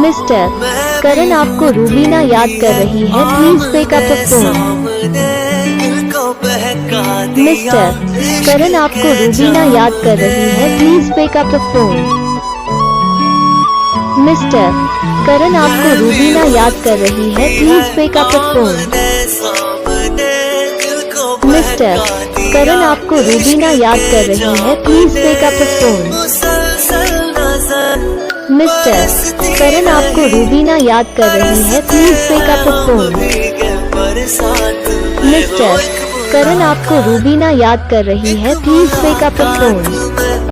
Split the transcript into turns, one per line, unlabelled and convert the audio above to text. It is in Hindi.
मिस्टर करण आपको रूबीना याद कर रही है, please pick up the phone. Mister Karan आपको रूबीना याद कर रही है, please pick up the phone. Mister Karan आपको रूबीना याद कर रही है, please pick up the phone. Mister Karan आपको रूबीना याद कर रही है, please pick up the phone. Mister Karan आपको रूबीना याद कर रही है, please pick up the phone. Mister Karan आपको रूबीना याद कर रही है, please pick up the phone.